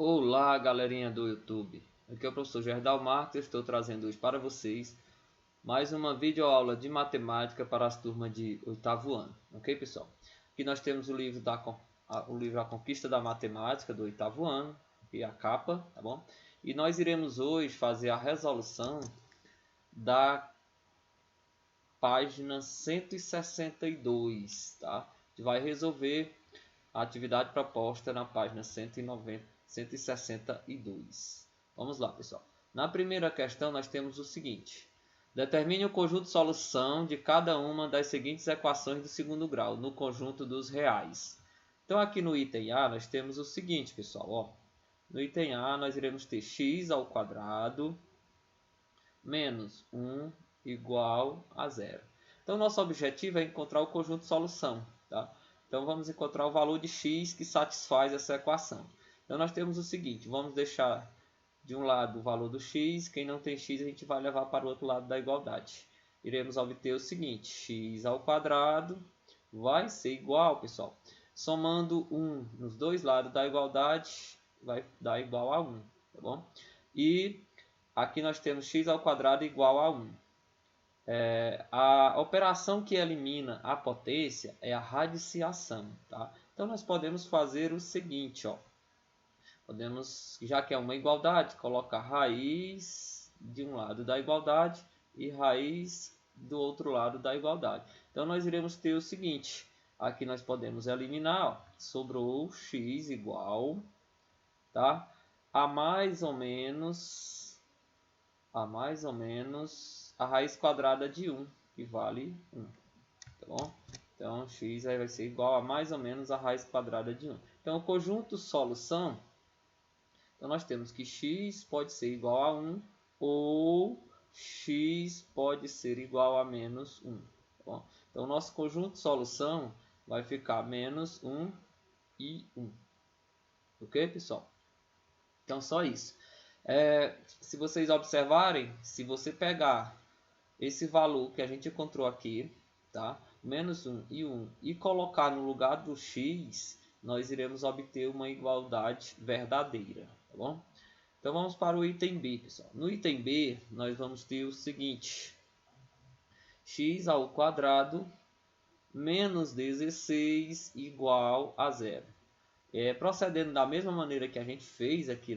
Olá, galerinha do YouTube. Aqui é o professor Gerdau Marques. Eu estou trazendo hoje para vocês mais uma videoaula de matemática para as turmas de oitavo ano. Ok, pessoal? Aqui nós temos o livro A Conquista da Matemática do oitavo ano e a capa, tá bom? E nós iremos hoje fazer a resolução da página 162, tá? A gente vai resolver a atividade proposta na página 162. Vamos lá, pessoal. Na primeira questão, nós temos o seguinte. Determine o conjunto de solução de cada uma das seguintes equações do segundo grau, no conjunto dos reais. Então, aqui no item A, nós temos o seguinte, pessoal. Ó. No item A, nós iremos ter x ao quadrado menos 1 igual a zero. Então, nosso objetivo é encontrar o conjunto de solução, tá? Então, vamos encontrar o valor de x que satisfaz essa equação. Então, nós temos o seguinte, vamos deixar de um lado o valor do x, quem não tem x a gente vai levar para o outro lado da igualdade. Iremos obter o seguinte, x ao quadrado vai ser igual, pessoal, somando 1 nos dois lados da igualdade, vai dar igual a 1, tá bom? E aqui nós temos x ao quadrado igual a 1. A operação que elimina a potência é a radiciação, tá? Então, nós podemos fazer o seguinte, ó. Podemos, já que é uma igualdade, colocar raiz de um lado da igualdade e raiz do outro lado da igualdade. Então, nós iremos ter o seguinte. Aqui nós podemos eliminar, ó, sobrou x igual, tá? A mais ou menos a raiz quadrada de 1, que vale 1, tá bom? Então, x aí vai ser igual a mais ou menos a raiz quadrada de 1. Então, o conjunto solução, então nós temos que x pode ser igual a 1 ou x pode ser igual a menos 1. Tá bom? Então, o nosso conjunto solução vai ficar menos 1 e 1. Ok, pessoal? Então, só isso. Se vocês observarem, se você pegar esse valor que a gente encontrou aqui, tá? Menos 1 e 1, e colocar no lugar do x, nós iremos obter uma igualdade verdadeira, tá bom? Então, vamos para o item B, pessoal. No item B, nós vamos ter o seguinte. X ao quadrado menos 16 igual a zero. Procedendo da mesma maneira que a gente fez aqui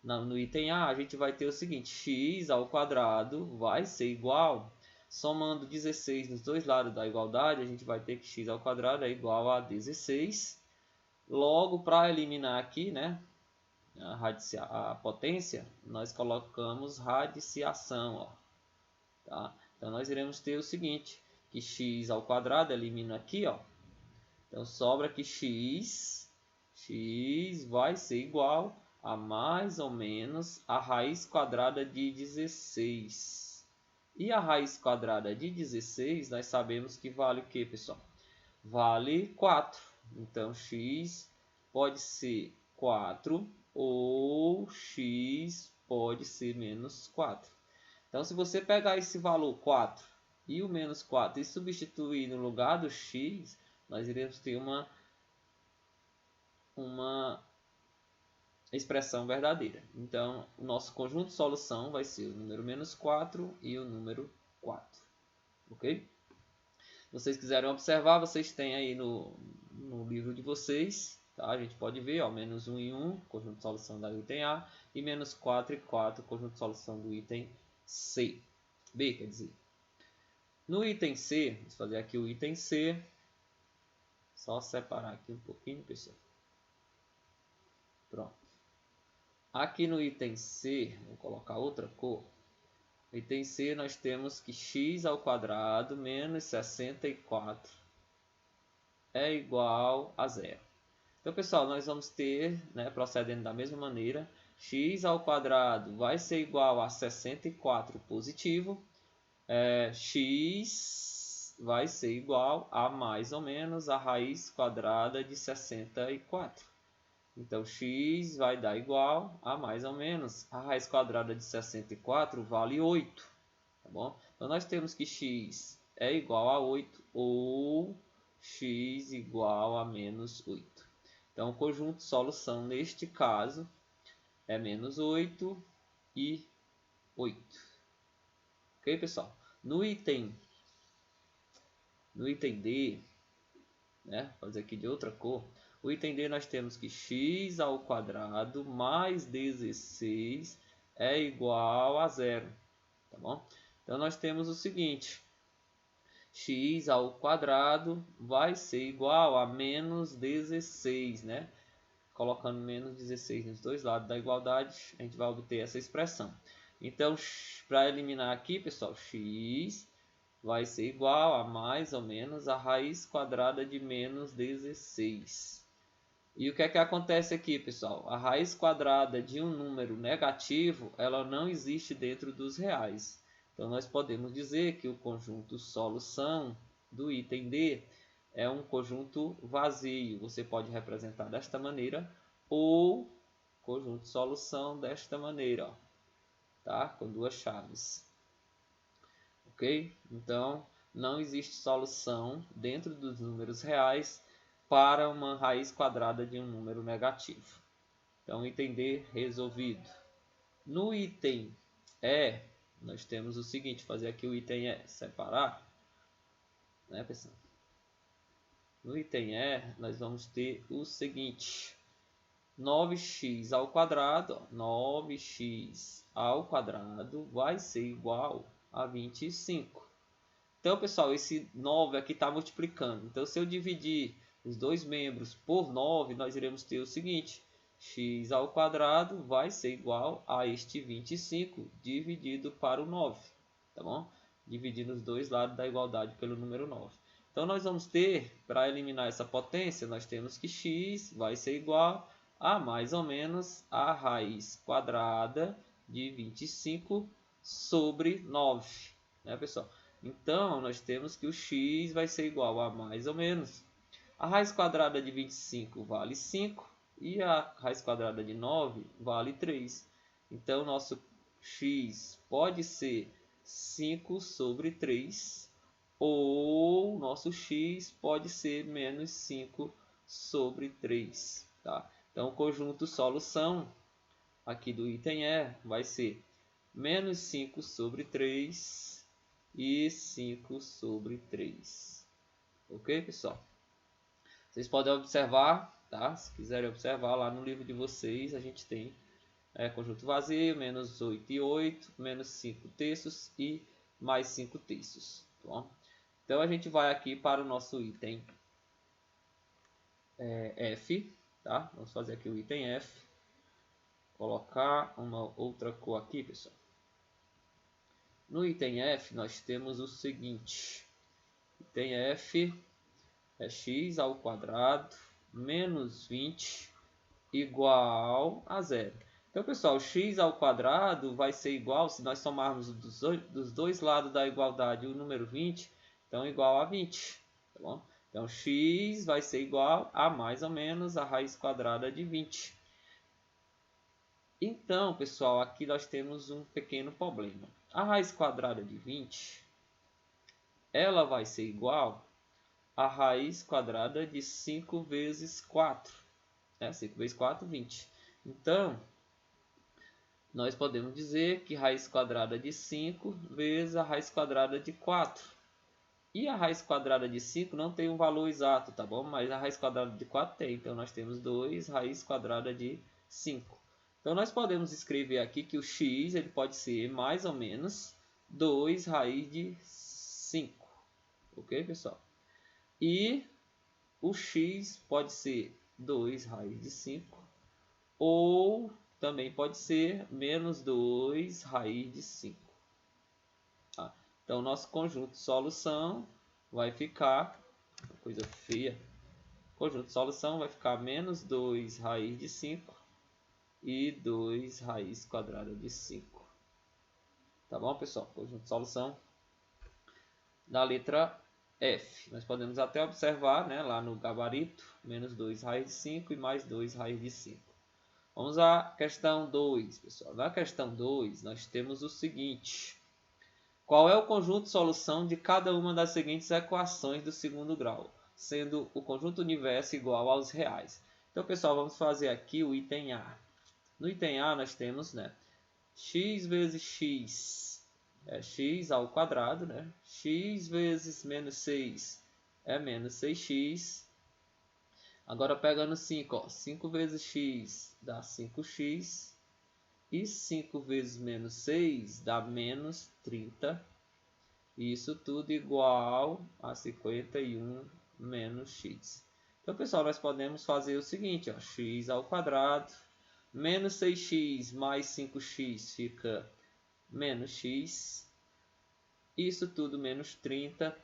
no item A, a gente vai ter o seguinte, x ao quadrado vai ser igual, somando 16 nos dois lados da igualdade, a gente vai ter que x ao quadrado é igual a 16. Logo, para eliminar aqui, né, a potência, nós colocamos radiciação, ó, tá? Então, nós iremos ter o seguinte, que x ao quadrado elimina aqui, ó. Então, sobra que x vai ser igual a mais ou menos a raiz quadrada de 16. E a raiz quadrada de 16, nós sabemos que vale o que, pessoal? Vale 4. Então, x pode ser 4 ou x pode ser menos 4. Então, se você pegar esse valor 4 e o menos 4 e substituir no lugar do x, nós iremos ter uma expressão verdadeira. Então, o nosso conjunto de solução vai ser o número menos 4 e o número 4. Ok? Se vocês quiserem observar, vocês têm aí no livro de vocês, tá? A gente pode ver, ó, menos 1 e 1, conjunto de solução do item A, e menos 4 e 4, conjunto de solução do item C. B, quer dizer. No item C, vamos fazer aqui o item C. Só separar aqui um pouquinho, pessoal. Pronto. Aqui no item C, vou colocar outra cor. No item C, nós temos que x ao quadrado menos 64 é igual a zero. Então, pessoal, nós vamos ter, né, procedendo da mesma maneira, x ao quadrado vai ser igual a 64 positivo. X vai ser igual a mais ou menos a raiz quadrada de 64. Então, x vai dar igual a mais ou menos a raiz quadrada de 64 vale 8. Tá bom? Então, nós temos que x é igual a 8 ou x igual a menos 8. Então, o conjunto solução neste caso é menos 8 e 8. Ok, pessoal? No item D, né, vou fazer aqui de outra cor. O item D nós temos que x ao quadrado mais 16 é igual a 0. Tá bom? Então, nós temos o seguinte. X ao quadrado vai ser igual a menos 16, né? Colocando menos 16 nos dois lados da igualdade, a gente vai obter essa expressão. Então, para eliminar aqui, pessoal, x vai ser igual a mais ou menos a raiz quadrada de menos 16. E o que é que acontece aqui, pessoal? A raiz quadrada de um número negativo, ela não existe dentro dos reais. Então, nós podemos dizer que o conjunto solução do item D é um conjunto vazio. Você pode representar desta maneira ou conjunto solução desta maneira, ó, tá? Com duas chaves. Ok? Então, não existe solução dentro dos números reais para uma raiz quadrada de um número negativo. Então, item D resolvido. No item E, nós temos o seguinte, fazer aqui o item E, separar, né, pessoal? No item E, nós vamos ter o seguinte, 9x ao quadrado, 9x ao quadrado vai ser igual a 25. Então, pessoal, esse 9 aqui está multiplicando. Então, se eu dividir os dois membros por 9, nós iremos ter o seguinte, x ao quadrado vai ser igual a este 25 dividido para o 9, tá bom? Dividindo os dois lados da igualdade pelo número 9. Então, nós vamos ter, para eliminar essa potência, nós temos que x vai ser igual a mais ou menos a raiz quadrada de 25 sobre 9, né, pessoal? Então, nós temos que o x vai ser igual a mais ou menos. A raiz quadrada de 25 vale 5 e a raiz quadrada de 9 vale 3. Então, nosso x pode ser 5 sobre 3 ou nosso x pode ser menos 5 sobre 3. Tá? Então, o conjunto solução aqui do item E vai ser menos 5 sobre 3 e 5 sobre 3. Ok, pessoal? Vocês podem observar, tá? Se quiserem observar lá no livro de vocês, a gente tem conjunto vazio, menos 8 e 8, menos 5 terços e mais 5 terços. Tá bom? Então, a gente vai aqui para o nosso item F, tá? Vamos fazer aqui o item F. Colocar uma outra cor aqui, pessoal. No item F, nós temos o seguinte. Item F é x ao quadrado menos 20 igual a 0. Então, pessoal, x ao quadrado vai ser igual, se nós somarmos dos dois lados da igualdade o número 20, então igual a 20. Tá bom? Então, x vai ser igual a mais ou menos a raiz quadrada de 20. Então, pessoal, aqui nós temos um pequeno problema. A raiz quadrada de 20, ela vai ser igual a raiz quadrada de 5 vezes 4. 5 vezes 4, 20. Então, nós podemos dizer que raiz quadrada de 5 vezes a raiz quadrada de 4. E a raiz quadrada de 5 não tem um valor exato, tá bom? Mas a raiz quadrada de 4 tem. Então, nós temos 2 raiz quadrada de 5. Então, nós podemos escrever aqui que o x ele pode ser mais ou menos 2 raiz de 5. Ok, pessoal? E o x pode ser 2 raiz de 5 ou também pode ser menos 2 raiz de 5. Tá? Então, nosso conjunto de solução vai ficar, uma coisa feia, o conjunto de solução vai ficar menos 2 raiz de 5 e 2 raiz quadrada de 5. Tá bom, pessoal? Conjunto de solução da letra F. Nós podemos até observar, né, lá no gabarito, menos 2 raiz de 5 e mais 2 raiz de 5. Vamos à questão 2, pessoal. Na questão 2, nós temos o seguinte. Qual é o conjunto de solução de cada uma das seguintes equações do segundo grau, sendo o conjunto universo igual aos reais? Então, pessoal, vamos fazer aqui o item A. No item A nós temos, né, x vezes x é x ao quadrado, né? X vezes menos 6 é menos 6x. Agora pegando 5, ó, 5 vezes x dá 5x. E 5 vezes menos 6 dá menos 30. Isso tudo igual a 51 menos x. Então, pessoal, nós podemos fazer o seguinte, ó, x ao quadrado, menos 6x mais 5x fica menos x. Isso tudo menos 30.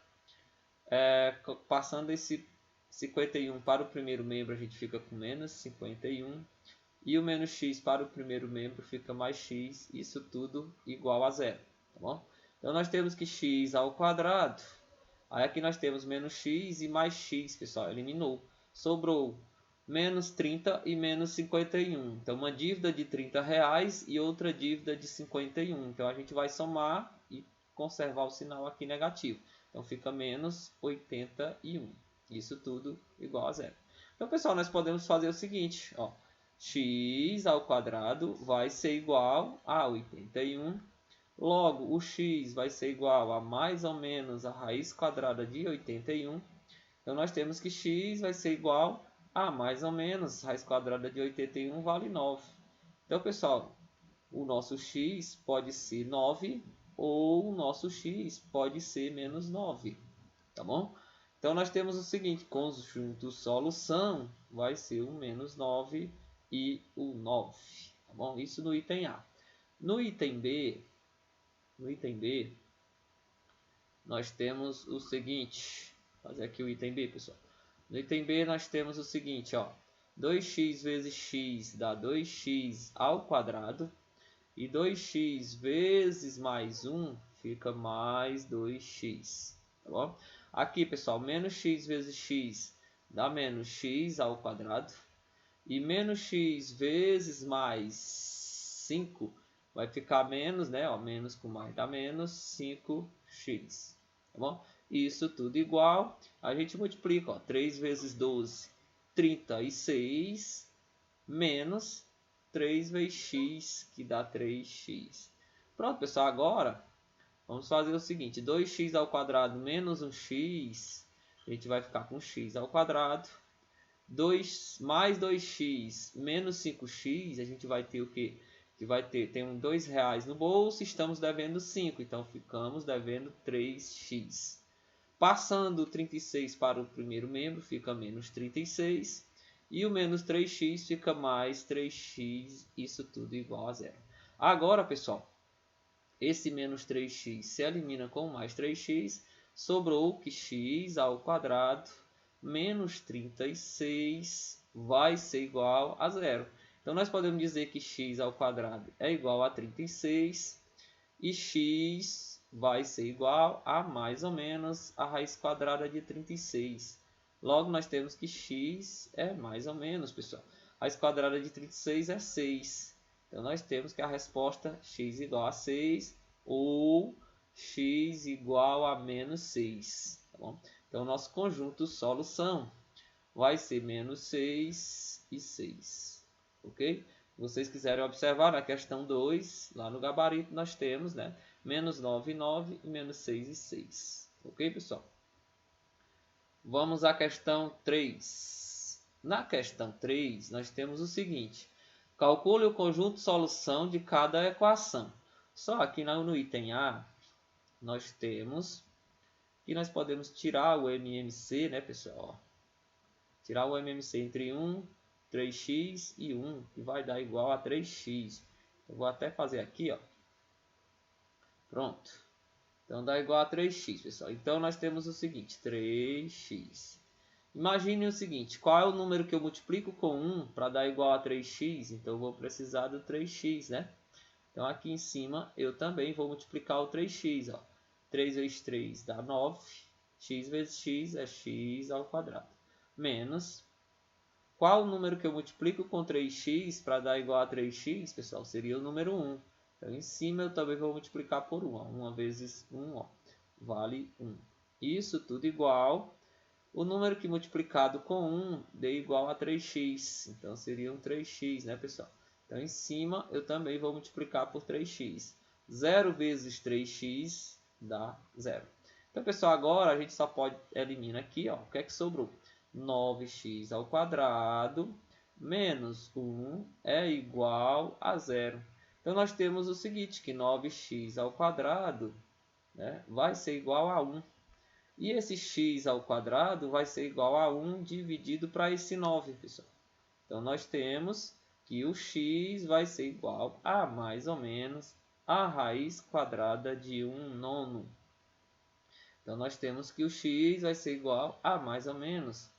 Passando esse 51 para o primeiro membro, a gente fica com menos 51. E o menos x para o primeiro membro fica mais x. Isso tudo igual a zero. Tá bom? Então, nós temos que x ao quadrado. Aí aqui nós temos menos x e mais x, pessoal. Eliminou. Sobrou menos 30 e menos 51. Então, uma dívida de R$30 e outra dívida de 51. Então, a gente vai somar e conservar o sinal aqui negativo. Então, fica menos 81. Isso tudo igual a zero. Então, pessoal, nós podemos fazer o seguinte, ó. X ao quadrado vai ser igual a 81. Logo, o x vai ser igual a mais ou menos a raiz quadrada de 81. Então, nós temos que x vai ser igual a mais ou menos raiz quadrada de 81 vale 9. Então, pessoal, o nosso x pode ser 9 ou o nosso x pode ser menos 9. Tá bom? Então, nós temos o seguinte, conjunto solução vai ser o menos 9 e o 9. Tá bom? Isso no item A. No item B, nós temos o seguinte. Vou fazer aqui o item B, pessoal. No item B, nós temos o seguinte, ó. 2x vezes x dá 2x ao quadrado. E 2x vezes mais 1 fica mais 2x. Tá bom? Aqui, pessoal, menos x vezes x dá menos x ao quadrado. E menos x vezes mais 5 vai ficar menos, né? Ó, menos com mais dá menos 5x. Tá bom? Isso tudo igual. A gente multiplica, ó, 3 vezes 12, 36, menos 3 vezes x, que dá 3x. Pronto, pessoal, agora vamos fazer o seguinte, 2x ao quadrado menos 1x, a gente vai ficar com x ao quadrado. 2 mais 2x menos 5x, a gente vai ter o quê? Que vai ter, tem R$2 no bolso, estamos devendo 5, então ficamos devendo 3x. Passando 36 para o primeiro membro, fica menos 36. E o menos 3x fica mais 3x, isso tudo igual a zero. Agora, pessoal, esse menos 3x se elimina com mais 3x, sobrou que x ao quadrado menos 36 vai ser igual a zero. Então, nós podemos dizer que x ao quadrado é igual a 36 e x vai ser igual a mais ou menos a raiz quadrada de 36. Logo, nós temos que x é mais ou menos, pessoal. A raiz quadrada de 36 é 6. Então, nós temos que a resposta x igual a 6 ou x igual a menos 6. Tá bom? Então, nosso conjunto solução vai ser menos 6 e 6. Ok? Se vocês quiserem observar na questão 2, lá no gabarito nós temos, né, menos 9 e 9 e menos 6 e 6. Ok, pessoal? Vamos à questão 3. Na questão 3, nós temos o seguinte. Calcule o conjunto solução de cada equação. Só aqui no item A, nós temos que nós podemos tirar o MMC, né, pessoal? Tirar o MMC entre 1, 3x e 1, que vai dar igual a 3x. Eu vou até fazer aqui, ó. Pronto. Então, dá igual a 3x, pessoal. Então, nós temos o seguinte, 3x. Imagine o seguinte, qual é o número que eu multiplico com 1 para dar igual a 3x? Então, eu vou precisar do 3x, né? Então, aqui em cima, eu também vou multiplicar o 3x, ó. 3 vezes 3 dá 9. X vezes x é x ao quadrado. Menos, qual o número que eu multiplico com 3x para dar igual a 3x, pessoal? Seria o número 1. Então, em cima, eu também vou multiplicar por 1. Ó. 1 vezes 1, ó, vale 1. Isso tudo igual o número que multiplicado com 1 dê igual a 3x. Então, seria um 3x, né, pessoal? Então, em cima, eu também vou multiplicar por 3x. 0 vezes 3x dá 0. Então, pessoal, agora a gente só pode eliminar aqui, ó. O que é que sobrou? 9x ao quadrado menos 1 é igual a 0. Então, nós temos o seguinte, que 9x ao quadrado, né, vai ser igual a 1. E esse x ao quadrado vai ser igual a 1 dividido para esse 9, pessoal. Então, nós temos que o x vai ser igual a mais ou menos a raiz quadrada de 1 nono. Então, nós temos que o x vai ser igual a mais ou menos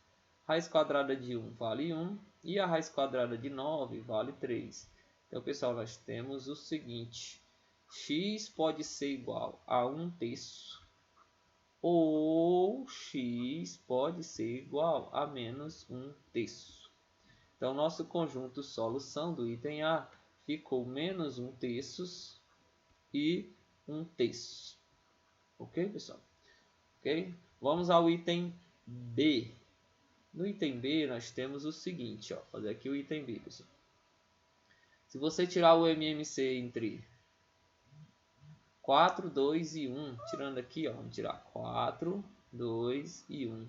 raiz quadrada de 1 vale 1 e a raiz quadrada de 9 vale 3. Então, pessoal, nós temos o seguinte. X pode ser igual a 1/3 ou x pode ser igual a menos 1/3. Então, nosso conjunto solução do item A ficou menos 1/3 e 1/3. Ok, pessoal? Ok? Vamos ao item B. No item B, nós temos o seguinte, ó, vou fazer aqui o item B, pessoal. Se você tirar o MMC entre 4, 2 e 1, tirando aqui, ó, vamos tirar 4, 2 e 1.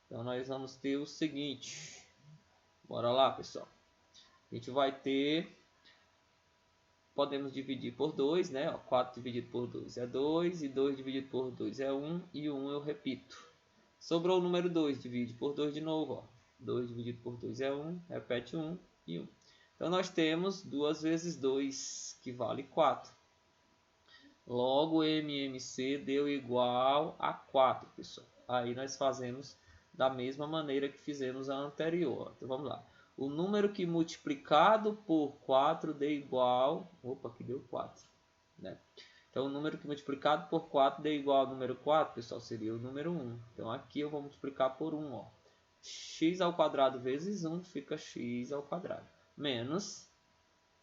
Então, nós vamos ter o seguinte. Bora lá, pessoal. A gente vai ter... Podemos dividir por 2, né? Ó, 4 dividido por 2 é 2, e 2 dividido por 2 é 1, e 1 eu repito. Sobrou o número 2, divide por 2 de novo, ó. 2 dividido por 2 é 1, repete 1 e 1. Então, nós temos 2 vezes 2, que vale 4. Logo, MMC deu igual a 4, pessoal. Aí, nós fazemos da mesma maneira que fizemos a anterior. Então, vamos lá. O número que multiplicado por 4 dê igual... Opa, aqui deu 4, né? Então, o número que multiplicado por 4 dê igual ao número 4, pessoal, seria o número 1. Então, aqui eu vou multiplicar por 1, ó. X ao quadrado vezes 1 fica x ao quadrado. Menos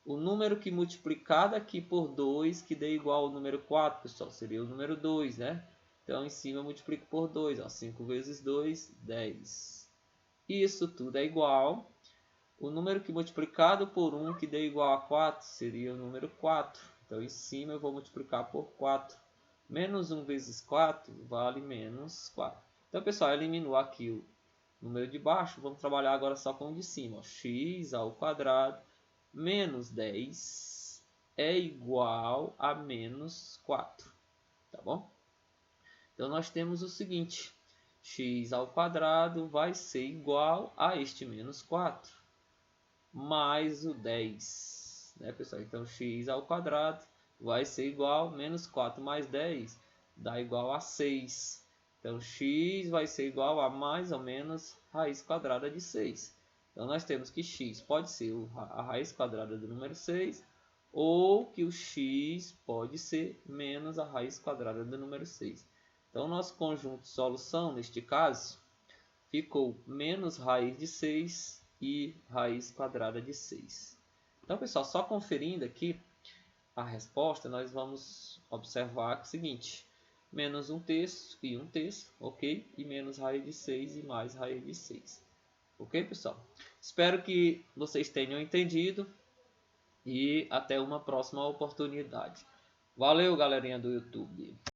o número que multiplicado aqui por 2, que dê igual ao número 4, pessoal, seria o número 2, né? Então, em cima eu multiplico por 2, ó. 5 vezes 2, 10. Isso tudo é igual. O número que multiplicado por 1, que dê igual a 4, seria o número 4. Então, em cima eu vou multiplicar por 4. Menos 1 vezes 4 vale menos 4. Então, pessoal, eliminou aqui o número de baixo. Vamos trabalhar agora só com o de cima. Ó. X ao quadrado menos 10 é igual a menos 4. Tá bom? Então, nós temos o seguinte. X ao quadrado vai ser igual a este menos 4. Mais o 10, né, pessoal? Então, x ao quadrado vai ser igual a menos 4 mais 10, dá igual a 6. Então, x vai ser igual a mais ou menos raiz quadrada de 6. Então, nós temos que x pode ser a raiz quadrada do número 6, ou que o x pode ser menos a raiz quadrada do número 6. Então, nosso conjunto de solução, neste caso, ficou menos raiz de 6 e raiz quadrada de 6. Então, pessoal, só conferindo aqui a resposta, nós vamos observar o seguinte. Menos 1/3 e 1/3, ok? E menos raiz de 6 e mais raiz de 6. Ok, pessoal? Espero que vocês tenham entendido e até uma próxima oportunidade. Valeu, galerinha do YouTube!